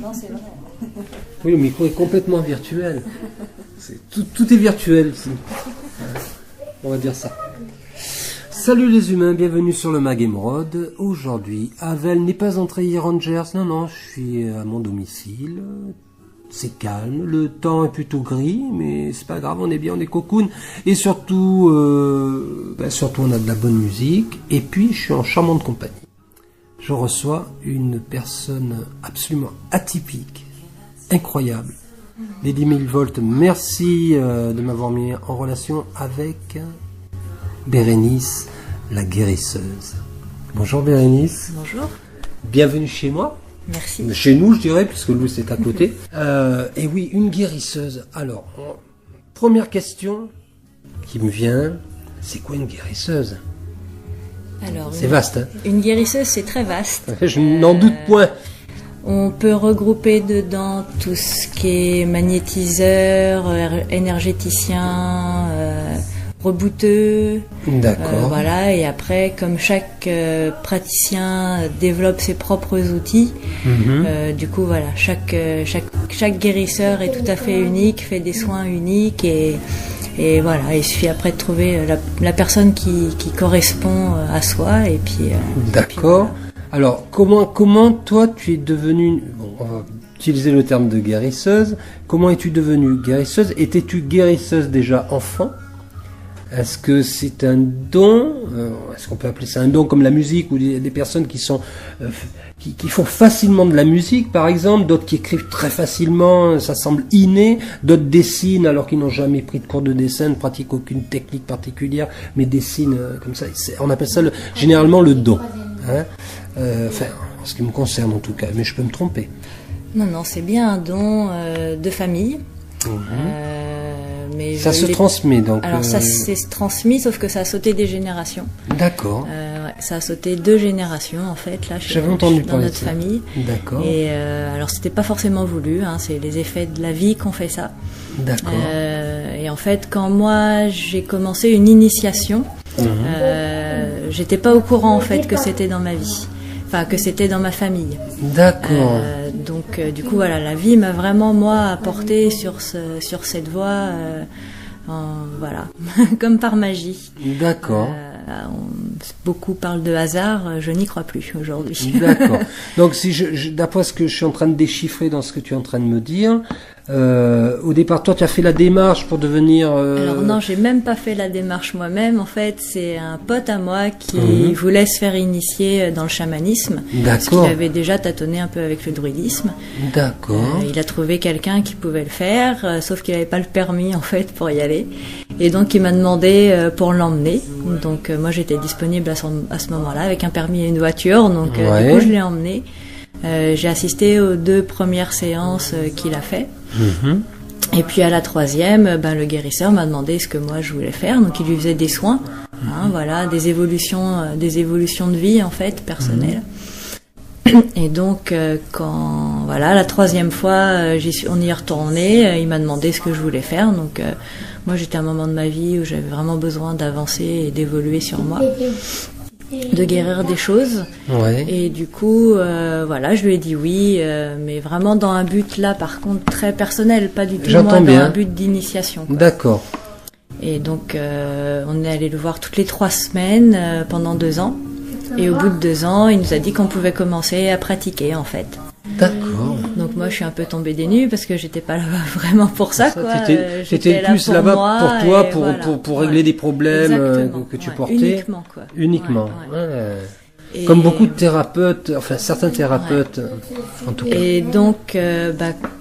Non, c'est vrai. Oui, le micro est complètement virtuel. Tout est virtuel ici. On va dire ça. Salut les humains, bienvenue sur le Mag Émeraude. Aujourd'hui, Havel n'est pas entré hier en Gers. Non, je suis à mon domicile. C'est calme, le temps est plutôt gris, mais c'est pas grave, on est bien, on est cocoon. Et surtout, surtout on a de la bonne musique. Et puis, je suis en charmante compagnie. Je reçois une personne absolument atypique, incroyable. Lady Milvolt, merci de m'avoir mis en relation avec Bérénice, la guérisseuse. Bonjour Bérénice. Bonjour. Bienvenue chez moi. Merci. Chez nous, je dirais, puisque Louis c'est à côté. Et oui, une guérisseuse. Alors, première question qui me vient, c'est quoi une guérisseuse? Alors, c'est vaste, hein? Une guérisseuse, c'est très vaste. Je n'en doute point. On peut regrouper dedans tout ce qui est magnétiseur, énergéticien, rebouteux. D'accord. Voilà, et après, comme chaque praticien développe ses propres outils, du coup, voilà, chaque guérisseur est tout à fait unique, fait des soins uniques et voilà, il suffit après de trouver la personne qui correspond à soi et puis. D'accord. Alors, comment toi tu es devenue, on va utiliser le terme de guérisseuse, comment es-tu devenue guérisseuse? Étais-tu guérisseuse déjà enfant? Est-ce que c'est un don? Est-ce qu'on peut appeler ça un don comme la musique, ou des personnes qui sont qui font facilement de la musique, par exemple, d'autres qui écrivent très facilement, ça semble inné, d'autres dessinent alors qu'ils n'ont jamais pris de cours de dessin, ne pratiquent aucune technique particulière, mais dessinent comme ça. On appelle ça généralement le don. Hein, enfin, en ce qui me concerne en tout cas, mais je peux me tromper. Non, c'est bien un don de famille. Mais ça se transmet donc. Alors ça s'est transmis, sauf que ça a sauté des générations. D'accord. Ça a sauté 2 générations en fait là. J'avais entendu dans parler notre de ça. famille. D'accord. Et alors c'était pas forcément voulu, hein, c'est les effets de la vie qu'on fait ça. D'accord. Et en fait, quand moi j'ai commencé une initiation, j'étais pas au courant en fait que c'était dans ma vie. Enfin, que c'était dans ma famille. D'accord. Donc, du coup, voilà, la vie m'a vraiment, moi, apporté sur cette voie, voilà, comme par magie. D'accord. Beaucoup parlent de hasard, je n'y crois plus aujourd'hui. D'accord. Donc, si d'après ce que je suis en train de déchiffrer dans ce que tu es en train de me dire, au départ, toi, tu as fait la démarche pour devenir... Alors non, j'ai même pas fait la démarche moi-même. En fait, c'est un pote à moi qui voulait se faire initier dans le chamanisme. D'accord. Parce qu'il avait déjà tâtonné un peu avec le druidisme. D'accord. Il a trouvé quelqu'un qui pouvait le faire, sauf qu'il n'avait pas le permis, en fait, pour y aller. Et donc, il m'a demandé pour l'emmener. Donc, moi, j'étais disponible à ce moment-là avec un permis et une voiture. Donc, du coup, je l'ai emmené. J'ai assisté aux 2 premières séances qu'il a fait. Et puis à la 3e, le guérisseur m'a demandé ce que moi je voulais faire. Donc il lui faisait des soins, voilà, des évolutions de vie en fait personnelles. Et donc quand voilà, la 3e fois, on y est retourné. Il m'a demandé ce que je voulais faire. Donc moi j'étais à un moment de ma vie où j'avais vraiment besoin d'avancer et d'évoluer sur moi, de guérir des choses. Et du coup voilà, je lui ai dit oui, mais vraiment dans un but là par contre très personnel, pas du tout moi dans un but d'initiation, quoi. D'accord. Et donc on est allé le voir toutes les 3 semaines pendant 2 ans, et au bout de 2 ans il nous a dit qu'on pouvait commencer à pratiquer en fait. D'accord. Donc moi je suis un peu tombée des nues parce que j'étais pas là-bas vraiment pour ça, quoi. J'étais plus là-bas pour toi, pour régler des problèmes que tu portais. Uniquement, quoi. Uniquement. Et comme beaucoup de thérapeutes, enfin certains thérapeutes en tout cas. Et donc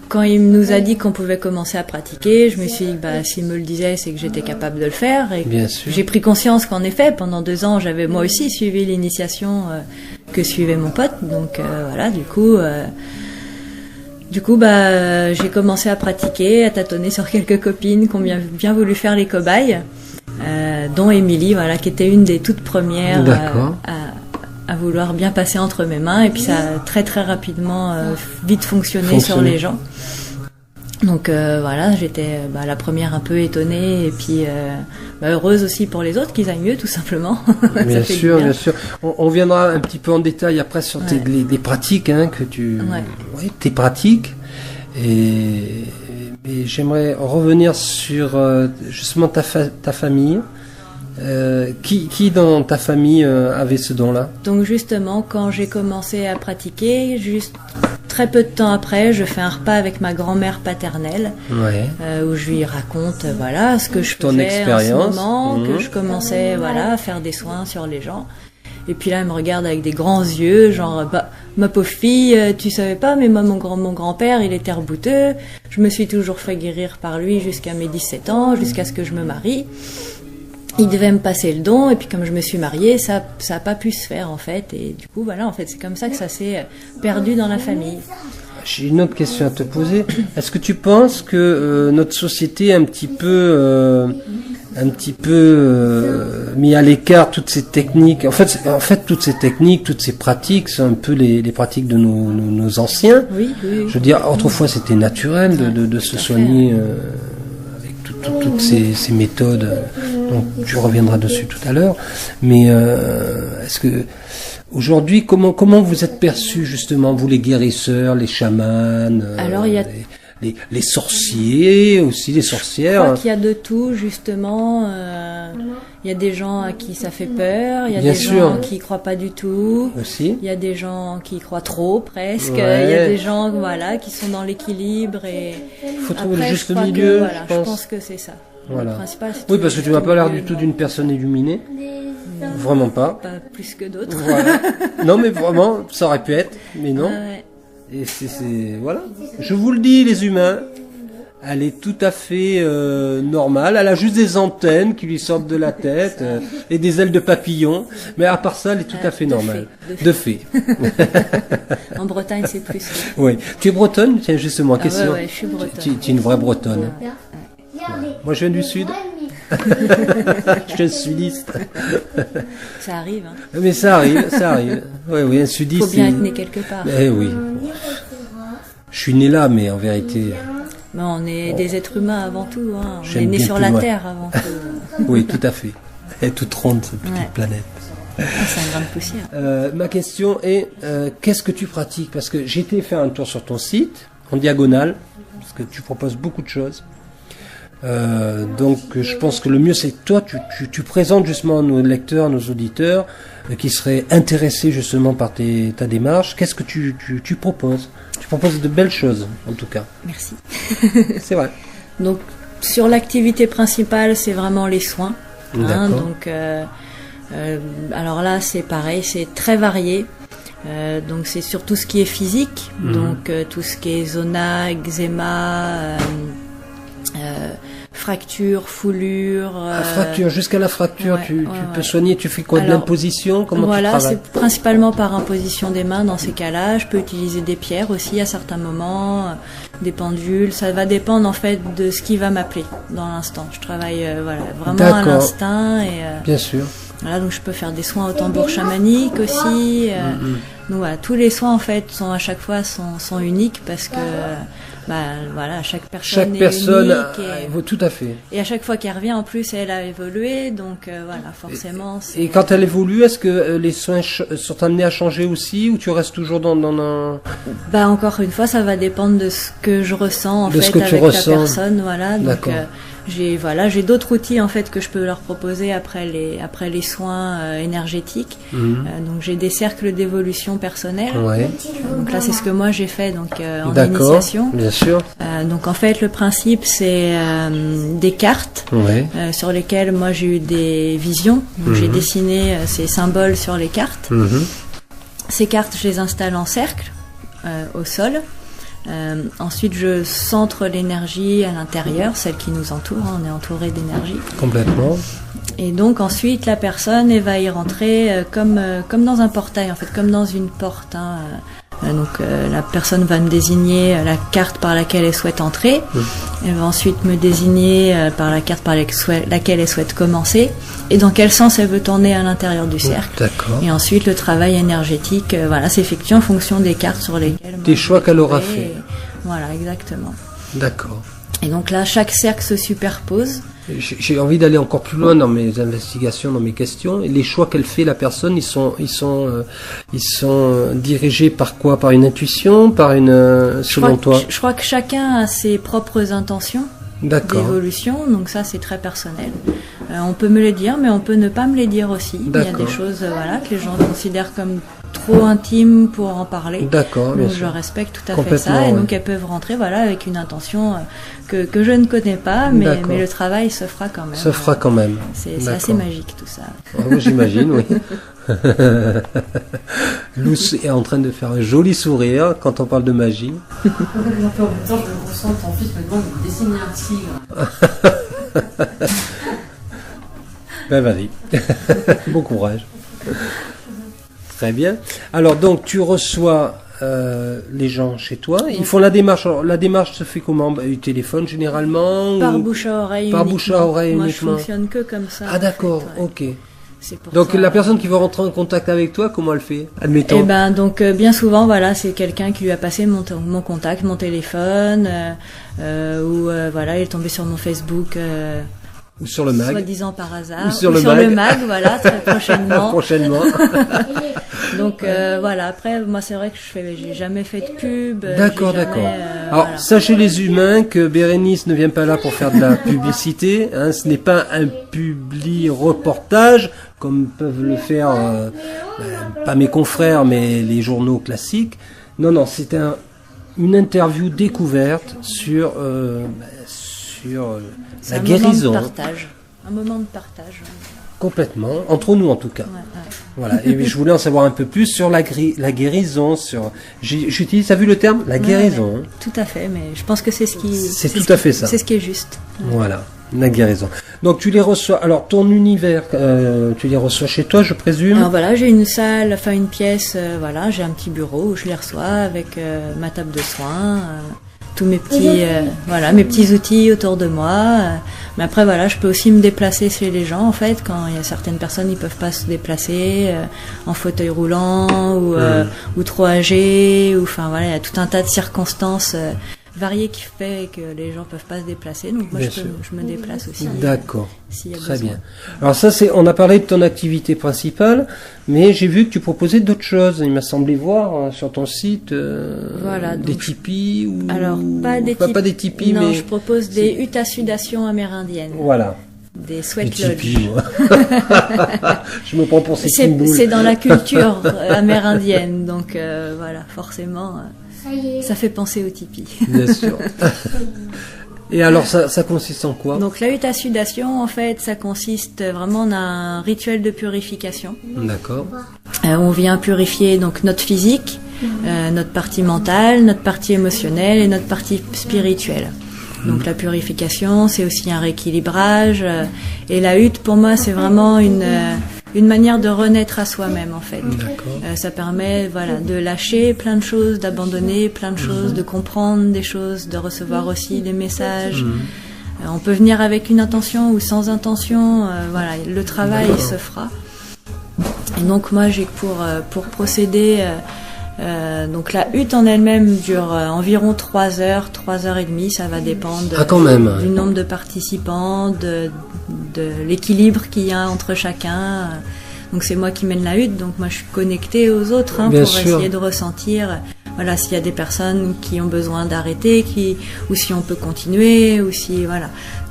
quand il nous a dit qu'on pouvait commencer à pratiquer, je me suis dit s'il me le disait, c'est que j'étais capable de le faire. Et bien sûr. J'ai pris conscience qu'en effet pendant 2 ans j'avais moi aussi suivi l'initiation que suivait mon pote. Donc voilà, du coup j'ai commencé à pratiquer, à tâtonner sur quelques copines qui ont bien voulu faire les cobayes, dont Émilie, voilà, qui était une des toutes premières à vouloir bien passer entre mes mains. Et puis ça a très très rapidement vite fonctionné sur les gens. Donc voilà, j'étais la première un peu étonnée et puis heureuse aussi pour les autres qu'ils aillent mieux tout simplement. Bien sûr, bien sûr. On viendra un petit peu en détail après sur les pratiques que tu... Ouais, tes pratiques. Et j'aimerais revenir sur justement ta famille. Qui dans ta famille avait ce don-là? Donc justement, quand j'ai commencé à pratiquer, juste très peu de temps après, je fais un repas avec ma grand-mère paternelle, où je lui raconte ce que je faisais en ce moment, que je commençais à faire des soins sur les gens. Et puis là, elle me regarde avec des grands yeux, genre ma pauvre fille, tu savais pas, mais moi mon grand-père, il était rebouteux. Je me suis toujours fait guérir par lui jusqu'à mes 17 ans, jusqu'à ce que je me marie. Il devait me passer le don, et puis comme je me suis mariée, ça a pas pu se faire en fait, et du coup en fait c'est comme ça que ça s'est perdu dans la famille. J'ai une autre question à te poser. Est-ce que tu penses que notre société a un petit peu mis à l'écart toutes ces techniques? En fait, toutes ces techniques, toutes ces pratiques sont un peu les pratiques de nos anciens. Oui. Je veux dire, autrefois c'était naturel de se soigner avec toutes ces méthodes. Donc tu reviendras dessus tout à l'heure. Mais est-ce que aujourd'hui, comment vous êtes perçus justement, vous les guérisseurs, les chamans, Alors, il y a les sorciers aussi, les sorcières? Je crois qu'il y a de tout justement. Il y a des gens à qui ça fait peur, il y a des gens qui y croient pas du tout. Aussi. Il y a des gens qui y croient trop presque. Il y a des gens qui sont dans l'équilibre et il faut trouver le juste milieu. Je pense que c'est ça. Voilà. Le principal, oui, parce que tu m'as pas l'air du tout d'une personne illuminée. Vraiment pas. Pas plus que d'autres. Voilà. Non, mais vraiment, ça aurait pu être, mais non. Et voilà. Je vous le dis, les humains, elle est tout à fait normale. Elle a juste des antennes qui lui sortent de la tête et des ailes de papillon. Mais à part ça, elle est tout à fait normale. De fait. En Bretagne, c'est plus. Oui. Tu es bretonne? Tiens, justement, question. Ouais, je suis bretonne. Tu es une vraie bretonne. Moi, je viens du sud. Je suis un sudiste. Ça arrive. Mais ça arrive. Oui, un sudiste. Faut bien être né quelque part. Eh oui. Je suis né là, mais en vérité. Mais on est des êtres humains avant tout. On est né sur la Terre avant tout. Oui, tout à fait. Elle est toute ronde, cette petite planète. C'est un grain de poussière. Ma question est, qu'est-ce que tu pratiques? Parce que j'ai été faire un tour sur ton site, en diagonale, parce que tu proposes beaucoup de choses. Donc je pense que le mieux c'est que toi tu présentes justement nos lecteurs, nos auditeurs qui seraient intéressés justement par ta démarche. Qu'est-ce que tu proposes? Tu proposes de belles choses en tout cas. Merci. C'est vrai. Donc sur l'activité principale c'est vraiment les soins. Donc alors là c'est pareil, c'est très varié. Donc c'est surtout ce qui est physique, donc tout ce qui est zona, eczéma, fracture, foulure. Fracture, jusqu'à la fracture, tu peux soigner, tu fais quoi? De l'imposition? Comment tu travailles? C'est principalement par imposition des mains dans ces cas-là. Je peux utiliser des pierres aussi à certains moments, des pendules. Ça va dépendre en fait de ce qui va m'appeler dans l'instant. Je travaille vraiment à l'instinct. Bien sûr. Voilà, donc je peux faire des soins au tambour chamanique aussi. Donc voilà, tous les soins en fait sont à chaque fois sont uniques parce que chaque personne est unique tout à fait. Et à chaque fois qu'elle revient en plus elle a évolué, donc forcément. Et quand elle évolue, est-ce que les soins sont amenés à changer aussi ou tu restes toujours dans un... Encore une fois, ça va dépendre de ce que je ressens avec la personne, voilà. Donc j'ai d'autres outils en fait que je peux leur proposer après les soins énergétiques. Donc j'ai des cercles d'évolution personnelle. Donc là c'est ce que moi j'ai fait en initiation. Bien sûr. Donc en fait le principe c'est des cartes sur lesquelles moi j'ai eu des visions. Donc j'ai dessiné ces symboles sur les cartes. Ces cartes je les installe en cercle au sol. Ensuite, je centre l'énergie à l'intérieur, celle qui nous entoure. On est entouré d'énergie. Complètement. Et donc ensuite, la personne elle va y rentrer comme dans un portail, en fait, comme dans une porte. Donc la personne va me désigner la carte par laquelle elle souhaite entrer. Elle va ensuite me désigner par la carte par laquelle elle souhaite commencer et dans quel sens elle veut tourner à l'intérieur du cercle. D'accord. Et ensuite le travail énergétique s'effectue en fonction des cartes sur lesquelles... Des choix qu'elle aura fait. Voilà, exactement. D'accord. Et donc là, chaque cercle se superpose. J'ai envie d'aller encore plus loin dans mes investigations, dans mes questions. Et les choix qu'elle fait, la personne, ils sont dirigés par quoi? Par une intuition, selon toi? Je crois que chacun a ses propres intentions d'évolution, donc ça c'est très personnel. On peut me les dire, mais on peut ne pas me les dire aussi. Il y a des choses que les gens considèrent comme trop intimes pour en parler. D'accord, bien donc sûr. Je respecte tout à fait ça, et donc elles peuvent rentrer avec une intention que je ne connais pas, mais le travail se fera quand même. Se fera quand même. C'est assez magique tout ça. Oui, j'imagine, oui. Luce est en train de faire un joli sourire quand on parle de magie. En même temps, je ressens ton fils me demande de dessiner un tigre. Ben vas-y. Bon courage. Très bien. Alors donc tu reçois les gens chez toi. Ils font la démarche. Alors, la démarche se fait comment? Du téléphone généralement? Par bouche à oreille. Par bouche à oreille Moi, uniquement. je fonctionne que comme ça. Ah d'accord. Ok. Pour donc ça, la personne qui va rentrer en contact avec toi, comment elle fait? Admettons. Eh ben donc bien souvent c'est quelqu'un qui lui a passé mon contact, mon téléphone, ou il est tombé sur mon Facebook. Ou sur le mag. Soi-disant par hasard. Ou sur le mag, très prochainement. Prochainement. Donc après, moi c'est vrai que j'ai jamais fait de pub. D'accord. Alors sachez les humains que Bérénice ne vient pas là pour faire de la publicité. Ce n'est pas un publi-reportage comme peuvent le faire pas mes confrères, mais les journaux classiques. Non, c'est une interview découverte sur la guérison. Un moment de partage. Complètement, entre nous en tout cas. Voilà. Et je voulais en savoir un peu plus sur la guérison. J'utilise, t'as vu le terme? La guérison. Tout à fait, mais je pense que c'est ce qui. C'est tout à fait ça. C'est ce qui est juste. Voilà, la guérison. Donc tu les reçois. Alors ton univers, tu les reçois chez toi, je présume. Alors j'ai une salle, une pièce. J'ai un petit bureau où je les reçois avec ma table de soins. Tous mes petits outils autour de moi. Mais après je peux aussi me déplacer chez les gens en fait quand il y a certaines personnes qui peuvent pas se déplacer en fauteuil roulant ou trop âgés il y a tout un tas de circonstances variées qui fait que les gens peuvent pas se déplacer. Donc moi je me déplace aussi. D'accord. Très bien. Alors ça on a parlé de ton activité principale, mais j'ai vu que tu proposais d'autres choses. Il m'a semblé voir sur ton site des tipis ou alors pas des tipis, mais je propose des huttes à sudation amérindiennes. Voilà. Des sweat lodges. Je me prends pour ces timboules. C'est dans la culture amérindienne, donc forcément ça fait penser au tipi. Bien sûr. Et alors ça consiste en quoi? Donc la hutte à sudation en fait ça consiste vraiment en un rituel de purification. D'accord. On vient purifier donc notre physique, notre partie mentale, notre partie émotionnelle et notre partie spirituelle. Donc la purification c'est aussi un rééquilibrage et la hutte pour moi c'est vraiment une manière de renaître à soi-même en fait. Ça permet de lâcher plein de choses, d'abandonner plein de choses, de comprendre des choses, de recevoir aussi des messages. On peut venir avec une intention ou sans intention, le travail se fera. Et donc moi j'ai pour procéder donc la hutte en elle-même dure environ 3 heures, 3 heures et demie, ça va dépendre du nombre de participants, de l'équilibre qu'il y a entre chacun. Donc c'est moi qui mène la hutte, donc moi je suis connectée aux autres pour essayer de ressentir s'il y a des personnes qui ont besoin d'arrêter, ou si on peut continuer, ou si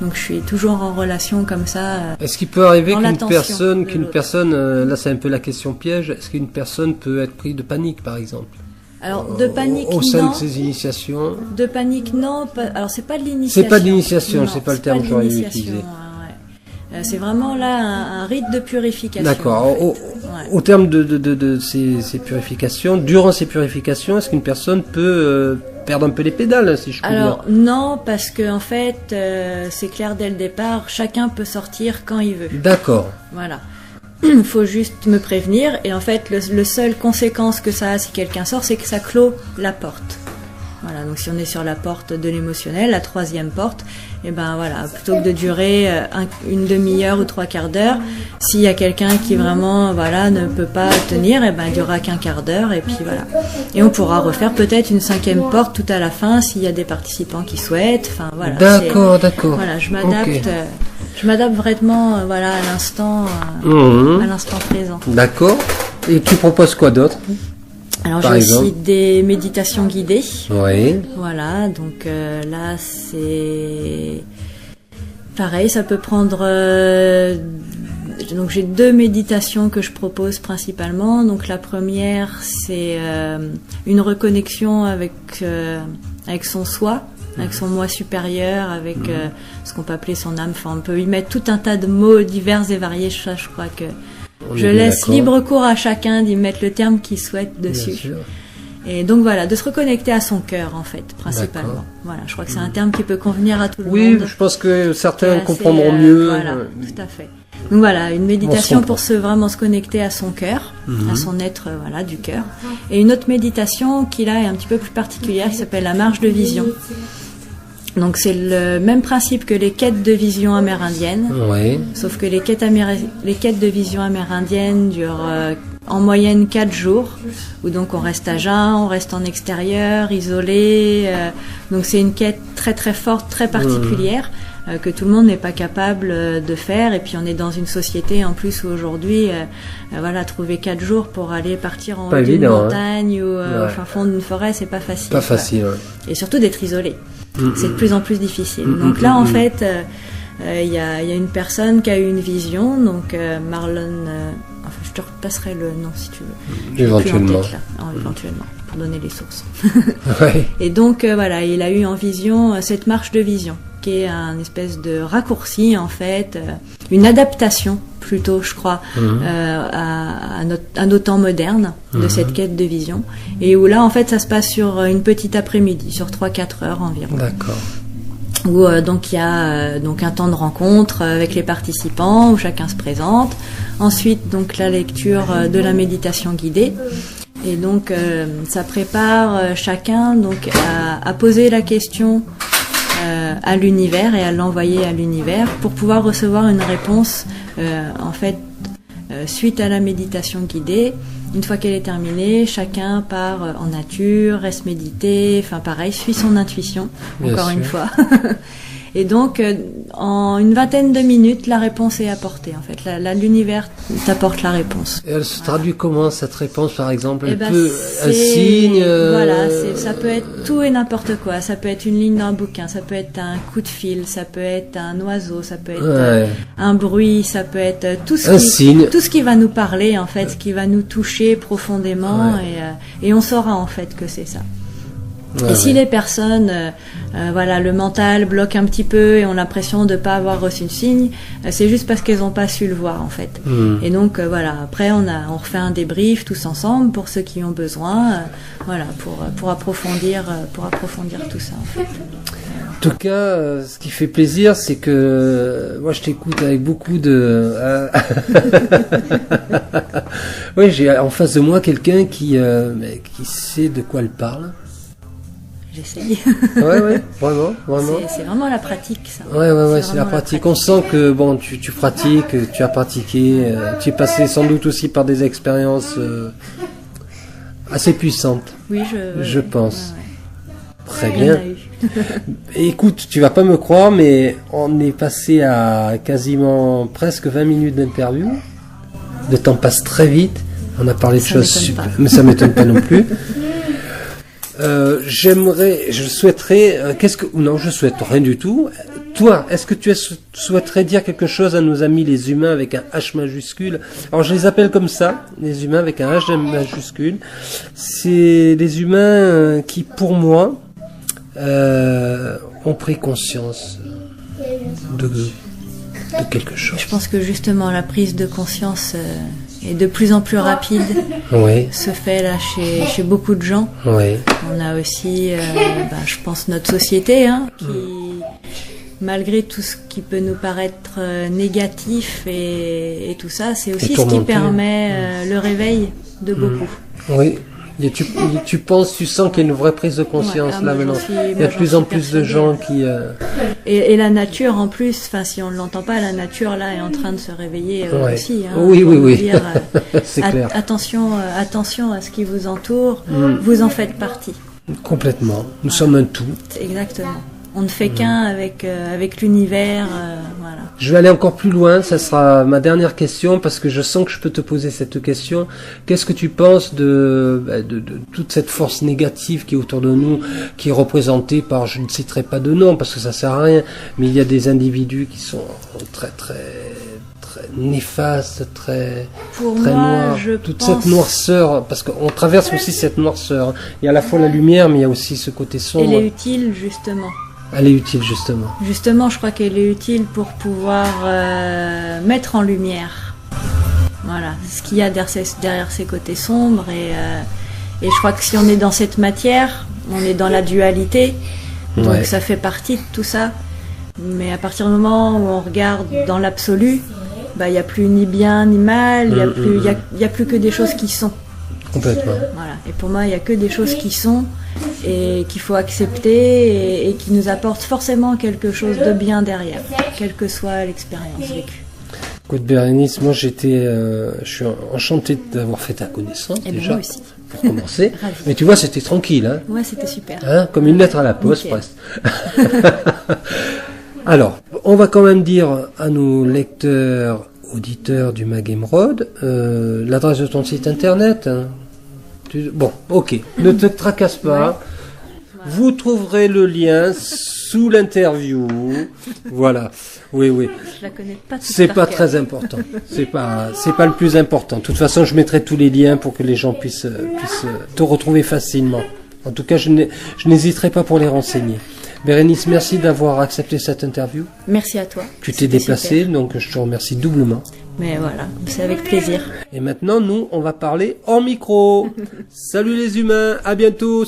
Donc je suis toujours en relation comme ça. Est-ce qu'il peut arriver qu'une personne, là c'est un peu la question piège, est-ce qu'une personne peut être prise de panique par exemple? Alors de panique au sein de ces initiations. De panique non. Alors c'est pas de l'initiation. C'est pas de l'initiation, c'est pas le terme que j'aurais utilisé. C'est vraiment là un rite de purification. D'accord. En fait. Au terme de ces purifications, durant ces purifications, est-ce qu'une personne peut perdre un peu les pédales, si je puis dire? Alors non, parce que en fait, c'est clair dès le départ, chacun peut sortir quand il veut. D'accord. Voilà. Il faut juste me prévenir et en fait, le seule conséquence que ça a si quelqu'un sort, c'est que ça clôt la porte. Voilà, donc si on est sur la porte de l'émotionnel, la troisième porte, et ben voilà, plutôt que de durer une demi-heure ou 3/4 d'heure, s'il y a quelqu'un qui vraiment voilà ne peut pas tenir, et ben il y aura qu'un quart d'heure et puis voilà. Et on pourra refaire peut-être une 5e porte tout à la fin s'il y a des participants qui souhaitent. Enfin voilà. D'accord. Voilà, je m'adapte. Okay. Je m'adapte vraiment voilà à l'instant présent. D'accord. Et tu proposes quoi d'autre? Alors j'ai aussi des méditations guidées. Oui. Voilà, donc là c'est pareil, ça peut prendre. Donc j'ai 2 méditations que je propose principalement. Donc la première c'est une reconnexion avec son soi, avec son moi supérieur, avec ce qu'on peut appeler son âme. Enfin, on peut y mettre tout un tas de mots divers et variés. Ça, je crois que je laisse libre cours à chacun d'y mettre le terme qu'il souhaite dessus. Et donc voilà, de se reconnecter à son cœur en fait, principalement. D'accord. Voilà, je crois que c'est un terme qui peut convenir à tout le monde. Oui, je pense que certains comprendront mieux. Voilà, tout à fait. Donc voilà, une méditation pour vraiment se connecter à son cœur, à son être voilà du cœur. Et une autre méditation qui là est un petit peu plus particulière, qui s'appelle la marche de vision. Donc c'est le même principe que les quêtes de vision amérindiennes, sauf que les quêtes de vision amérindiennes durent en moyenne 4 jours, où donc on reste à jeun, on reste en extérieur, isolé. Donc c'est une quête très très forte, très particulière, que tout le monde n'est pas capable de faire. Et puis on est dans une société en plus où aujourd'hui, voilà, trouver 4 jours pour aller partir en haut d'une montagne ou au fin fond d'une forêt, c'est pas facile. Pas facile, Et surtout d'être isolé. C'est de plus en plus difficile. Donc là, en fait, il y a une personne qui a eu une vision, donc Marlon. Enfin, je te repasserai le nom si tu veux. Éventuellement. Éventuellement, pour donner les sources. Et donc voilà, il a eu en vision cette marche de vision, qui est un espèce de raccourci en fait, une adaptation plutôt, je crois, à nos temps modernes de cette quête de vision, et où là en fait ça se passe sur une petite après-midi, sur 3-4 heures environ. D'accord. Où donc il y a donc un temps de rencontre avec les participants où chacun se présente. Ensuite donc la lecture de la méditation guidée. Et donc ça prépare chacun donc à poser la question à l'univers et à l'envoyer à l'univers pour pouvoir recevoir une réponse en fait suite à la méditation guidée. Une fois qu'elle est terminée, chacun part en nature, reste méditer, enfin pareil, suit son intuition, encore une fois. Et donc, en une vingtaine de minutes, la réponse est apportée. En fait, l'univers t'apporte la réponse. Et elle se traduit comment, cette réponse, par exemple? Un signe Voilà, ça peut être tout et n'importe quoi. Ça peut être une ligne d'un bouquin, ça peut être un coup de fil, ça peut être un oiseau, ça peut être un bruit, ça peut être tout ce qui va nous parler, en fait, ce qui va nous toucher profondément. Et on saura, en fait, que c'est ça. Et si les personnes, voilà, le mental bloque un petit peu et ont l'impression de ne pas avoir reçu le signe, c'est juste parce qu'elles n'ont pas su le voir en fait. Et donc voilà, après on refait un débrief tous ensemble pour ceux qui ont besoin, voilà, pour approfondir tout ça en fait. En tout cas, ce qui fait plaisir, c'est que moi je t'écoute avec beaucoup de. Oui, j'ai en face de moi quelqu'un qui sait de quoi elle parle. J'essaye. Ouais, vraiment. C'est vraiment la pratique, ça. Ouais, c'est la pratique. On sent que bon, tu pratiques, tu as pratiqué, tu es passé sans doute aussi par des expériences assez puissantes. Oui, je pense. Ouais. Très bien. Écoute, tu vas pas me croire, mais on est passé à quasiment presque 20 minutes d'interview. Le temps passe très vite. On a parlé de choses super, mais ça m'étonne pas non plus. Je souhaiterais, je souhaite rien du tout. Toi, est-ce que tu souhaiterais dire quelque chose à nos amis les humains avec un H majuscule? Alors je les appelle comme ça, les humains avec un H majuscule. C'est les humains qui, pour moi, ont pris conscience de quelque chose. Je pense que justement la prise de conscience est de plus en plus rapide. Se fait là chez beaucoup de gens. On a aussi, je pense, notre société qui, malgré tout ce qui peut nous paraître négatif et tout ça, c'est aussi ce qui permet le réveil de beaucoup. Oui, Et tu penses, tu sens qu'il y a une vraie prise de conscience là maintenant. Il y a de plus en plus de gens qui... Et la nature en plus, enfin si on ne l'entend pas, la nature là est en train de se réveiller aussi. Hein, oui. Dire, c'est clair. Attention à ce qui vous entoure, vous en faites partie. Complètement. Nous sommes un tout. Exactement. On ne fait qu'un avec l'univers, voilà. Je vais aller encore plus loin, ça sera ma dernière question, parce que je sens que je peux te poser cette question. Qu'est-ce que tu penses de toute cette force négative qui est autour de nous, qui est représentée par, je ne citerai pas de nom, parce que ça sert à rien, mais il y a des individus qui sont très néfastes, très noirs. Toute cette noirceur, parce qu'on traverse aussi cette noirceur. Il y a à la fois la lumière, mais il y a aussi ce côté sombre. Elle est utile, justement. Elle est utile, justement. Justement, je crois qu'elle est utile pour pouvoir mettre en lumière, voilà, ce qu'il y a derrière ces côtés sombres. Et je crois que si on est dans cette matière, on est dans la dualité, donc ça fait partie de tout ça. Mais à partir du moment où on regarde dans l'absolu, il n'y a plus ni bien ni mal, il y a plus que des choses qui sont. Complètement. Voilà. Et pour moi, il n'y a que des choses qui sont et qu'il faut accepter et qui nous apportent forcément quelque chose de bien derrière, quelle que soit l'expérience vécue. Écoute Bérénice, moi je suis enchanté d'avoir fait ta connaissance déjà, moi aussi. pour commencer. Mais tu vois, c'était tranquille. Hein, ouais, c'était super. Hein, comme une lettre à la poste, nickel. Presque. Alors, on va quand même dire à nos lecteurs, auditeurs du Mag Émeraude, l'adresse de ton site internet. Hein. Bon, ok, ne te tracasse pas. Ouais. Vous trouverez le lien sous l'interview. Voilà. Oui. Je la connais pas. C'est pas très important. C'est pas le plus important. De toute façon, je mettrai tous les liens pour que les gens puissent te retrouver facilement. En tout cas, je n'hésiterai pas pour les renseigner. Bérénice, merci d'avoir accepté cette interview. Merci à toi. Tu t'es déplacée, donc je te remercie doublement. Mais voilà, c'est avec plaisir. Et maintenant, nous, on va parler hors micro. Salut les humains, à bientôt.